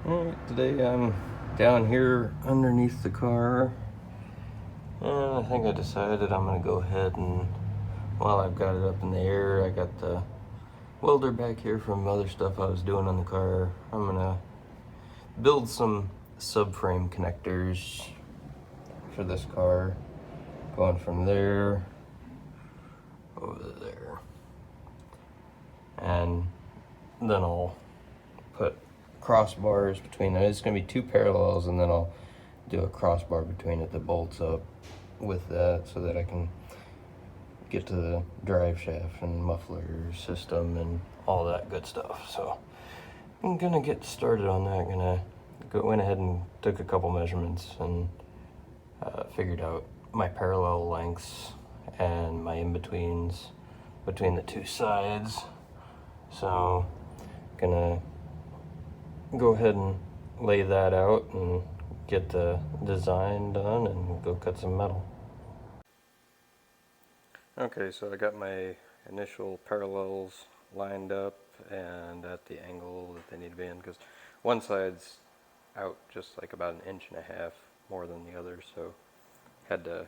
Alright, today I'm down here underneath the car, and I think I decided I'm going to go ahead and, while I've got it up in the air, I got the welder back here from other stuff I was doing on the car. I'm going to build some subframe connectors for this car, going from there over there, and then I'll put crossbars between it. It's going to be two parallels, and then I'll do a crossbar between it that bolts up with that so that I can get to the drive shaft and muffler system and all that good stuff. So I'm gonna get started on that. Went ahead and took a couple measurements and figured out my parallel lengths and my in-betweens between the two sides. So gonna go ahead and lay that out and get the design done and go cut some metal. Okay, so I got my initial parallels lined up and at the angle that they need to be in, because one side's out just like about 1.5 inches more than the other, so had to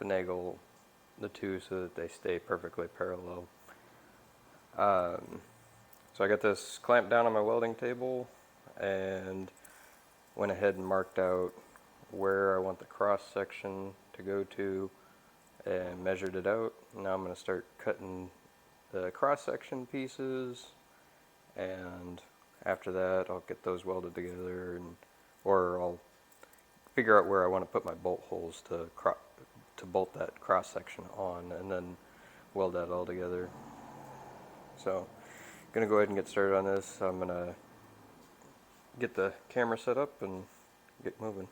finagle the two so that they stay perfectly parallel. So I got this clamped down on my welding table and went ahead and marked out where I want the cross section to go to and measured it out. Now I'm going to start cutting the cross section pieces, and after that I'll get those welded together, or I'll figure out where I want to put my bolt holes to bolt that cross section on, and then weld that all together. So I'm going to go ahead and get started on this. I'm going to get the camera set up and get moving.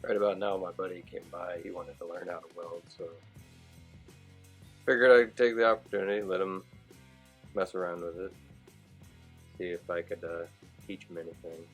Right about now, my buddy came by. He wanted to learn how to weld, so figured I'd take the opportunity, let him mess around with it, see if I could teach him anything.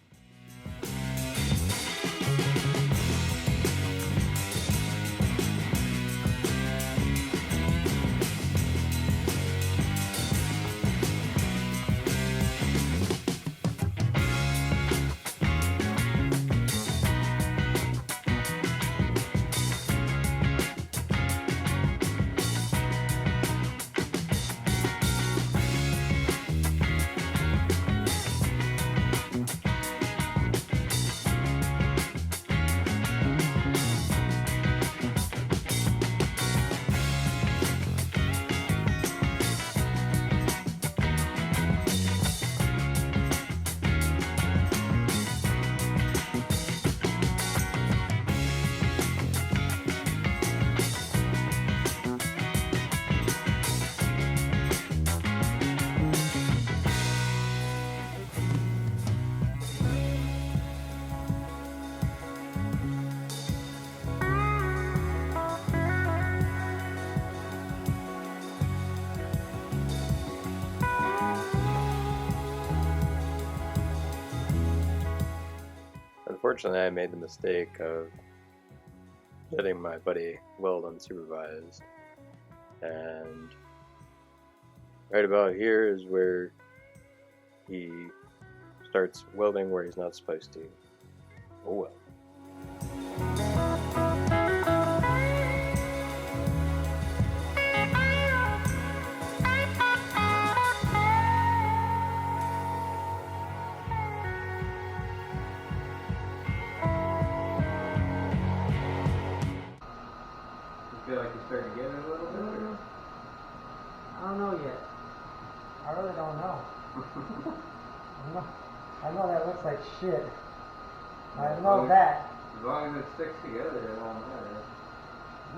unfortunately, I made the mistake of letting my buddy weld unsupervised, and right about here is where he starts welding where he's not supposed to. Oh well. You feel like you're starting to get it a little bit? Or? I don't know yet. I really don't know. I know that looks like shit. I know that. As long as it sticks together, it won't matter.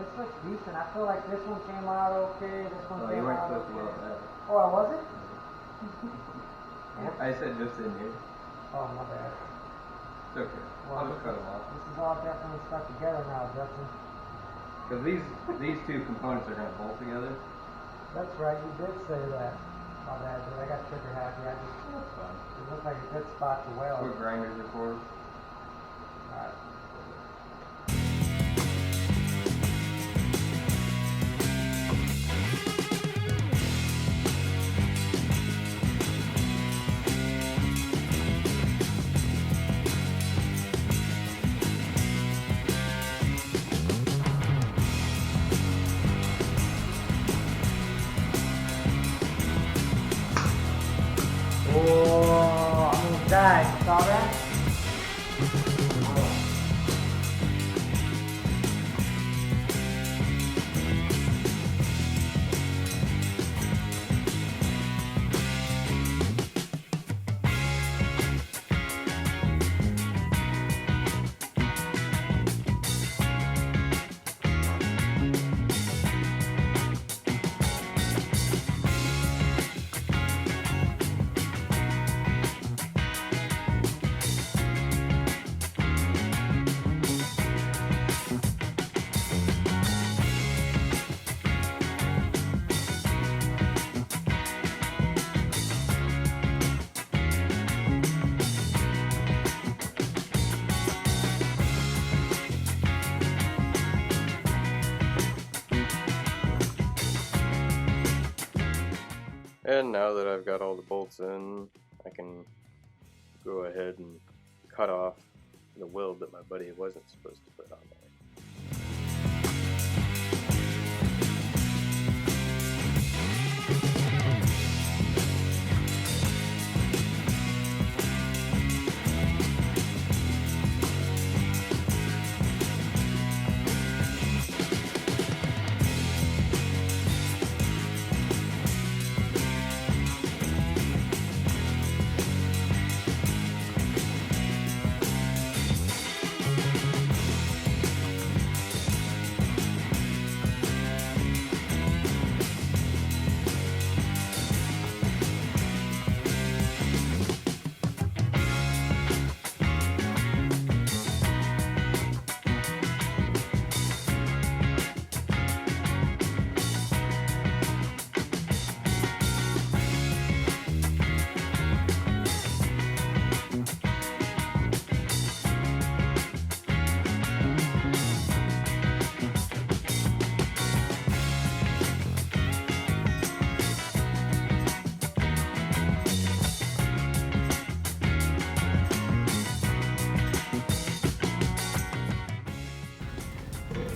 This looks decent. I feel like this one came out okay. This one came out okay. Oh, I was it? I said just in here. Oh, my bad. It's okay. Well, I'll just cut them off. This is all definitely stuck together now, Justin. Because these two components are going to bolt together. That's right. You did say that. My bad, dude. I got trigger happy. That's fine. It looked like a good spot to weld. What grinders are for? Alright. Oh, I'm gonna die. You saw that? And now that I've got all the bolts in, I can go ahead and cut off the weld that my buddy wasn't supposed to put on there.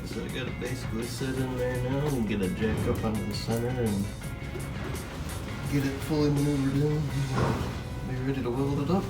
So I got it basically set in there now and get a jack up onto the center and get it fully maneuvered in. Be ready to weld it up.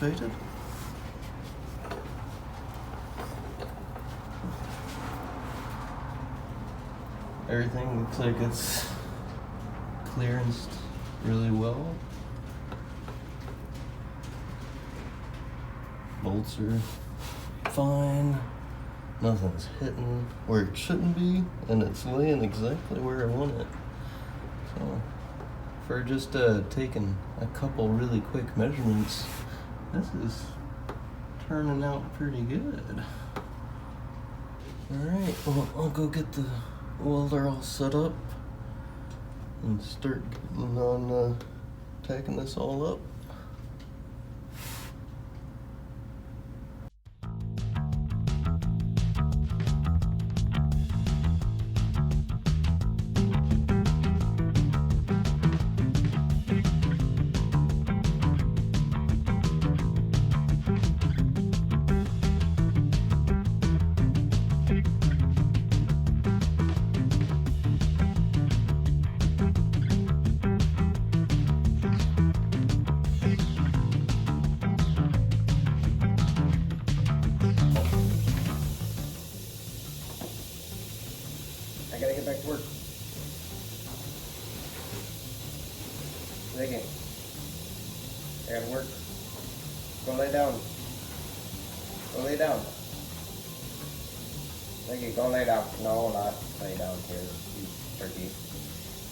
excited. Everything looks like it's clearanced really well. Bolts are fine. Nothing's hitting where it shouldn't be, and it's laying exactly where I want it. So, for just taking a couple really quick measurements, this is turning out pretty good. Alright, well, I'll go get the welder all set up and start getting on tacking this all up. I gotta get back to work. Digging. I gotta work. Go lay down. Go lay down. Ziggy, go lay down. No, not lay down here, you turkey.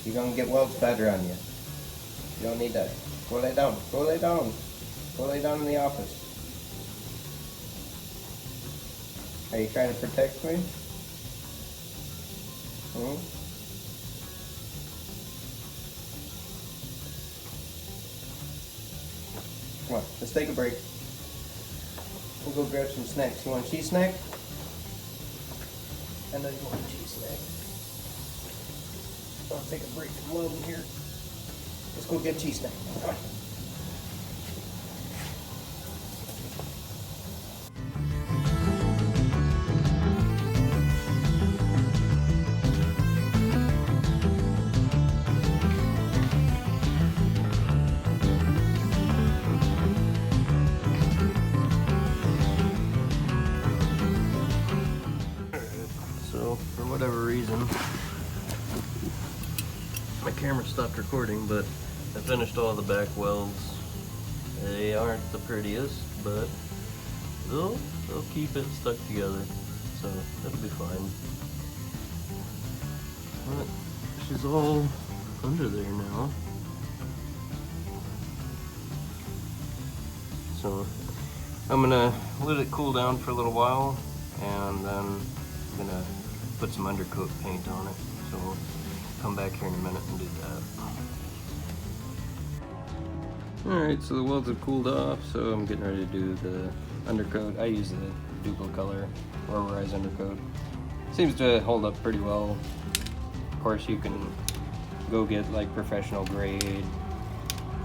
You're gonna get welds better on you. You don't need that. Go lay down. Go lay down. Go lay down in the office. Are you trying to protect me? Hmm? Come on, let's take a break. We'll go grab some snacks. You want a cheese snack? I know you want a cheese snack. I'll take a break from welding here. Let's go get a cheese snack. Come on. So, for whatever reason, my camera stopped recording, but I finished all the back welds. They aren't the prettiest, but they'll keep it stuck together, so it'll be fine. But she's all under there now. So I'm gonna let it cool down for a little while, and then I'm gonna put some undercoat paint on it. So we'll come back here in a minute and do that. Alright, so the welds have cooled off, so I'm getting ready to do the undercoat. I use the Duple Color rubberized undercoat. Seems to hold up pretty well. Of course, you can go get like professional grade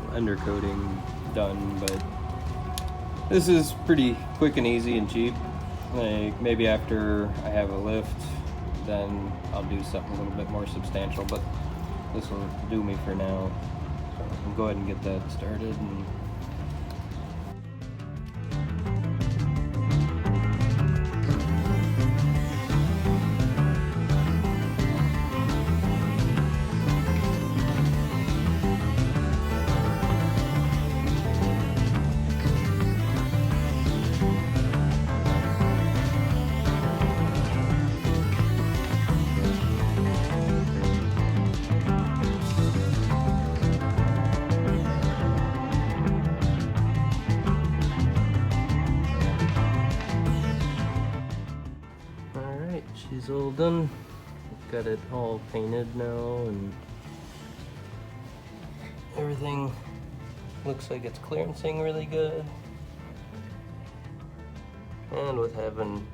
undercoating done, but this is pretty quick and easy and cheap. Like maybe after I have a lift, then I'll do something a little bit more substantial, but this will do me for now. So I'll go ahead and get that started. And she's all done. Got it all painted now, and everything looks like it's clearancing really good. And with having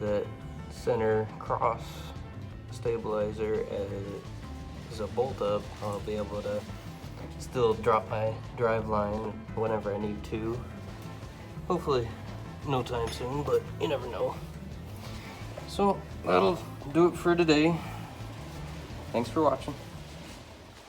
that center cross stabilizer as a bolt up, I'll be able to still drop my drive line whenever I need to. Hopefully no time soon, but you never know. So that'll do it for today. Thanks for watching.